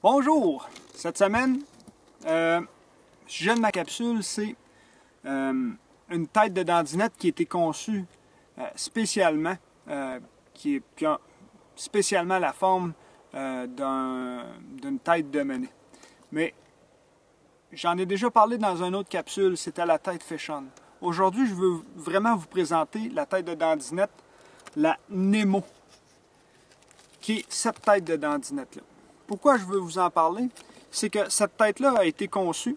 Bonjour! Cette semaine, le sujet de ma capsule, c'est une tête de dandinette qui a été conçue spécialement, qui a spécialement la forme d'une tête de menet. Mais j'en ai déjà parlé dans une autre capsule, c'était la tête Fish-On. Aujourd'hui, je veux vraiment vous présenter la tête de dandinette, la Nemo, qui est cette tête de dandinette-là. Pourquoi je veux vous en parler? C'est que cette tête-là a été conçue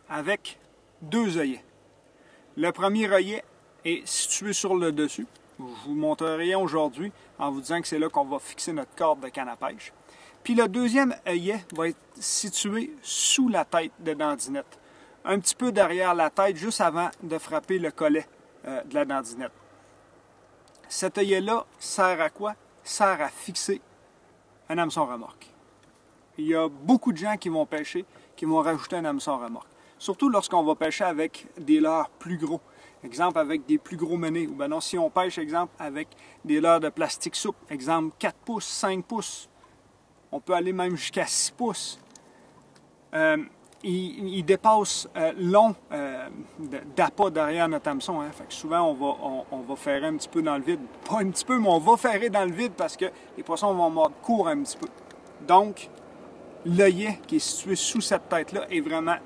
avec deux œillets. Le premier œillet est situé sur le dessus. Je vous montrerai aujourd'hui en vous disant que c'est là qu'on va fixer notre corde de canne à pêche. Puis le deuxième œillet va être situé sous la tête de dandinette. Un petit peu derrière la tête, juste avant de frapper le collet de la dandinette. Cet œillet-là sert à quoi? Sert à fixer un hameçon remorque. Il y a beaucoup de gens qui vont pêcher, qui vont rajouter un hameçon remorque. Surtout lorsqu'on va pêcher avec des leurres plus gros. Exemple, avec des plus gros menés. Ou bien non, si on pêche, exemple, avec des leurres de plastique souple. Exemple, 4 pouces, 5 pouces. On peut aller même jusqu'à 6 pouces. Il dépasse long d'appât derrière notre hameçon. Fait que souvent, on va ferrer un petit peu dans le vide. Pas un petit peu, mais on va ferrer dans le vide parce que les poissons vont mordre court un petit peu. Donc, l'œillet qui est situé sous cette tête-là est vraiment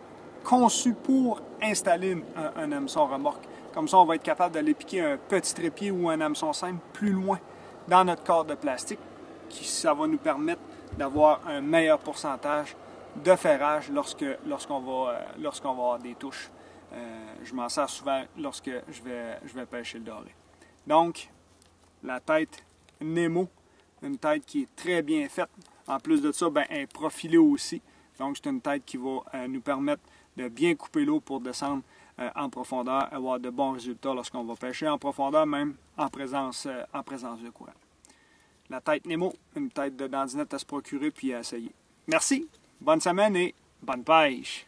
conçu pour installer un hameçon remorque. Comme ça, on va être capable d'aller piquer un petit trépied ou un hameçon simple plus loin dans notre corde de plastique. Ça va nous permettre d'avoir un meilleur pourcentage de ferrage lorsqu'on va avoir des touches. Je m'en sers souvent lorsque je vais pêcher le doré. Donc, la tête Nemo, une tête qui est très bien faite. En plus de ça, elle est profilée aussi. Donc, c'est une tête qui va nous permettre de bien couper l'eau pour descendre en profondeur, avoir de bons résultats lorsqu'on va pêcher en profondeur, même en présence de courant. La tête Nemo, une tête de dandinette à se procurer puis à essayer. Merci, bonne semaine et bonne pêche!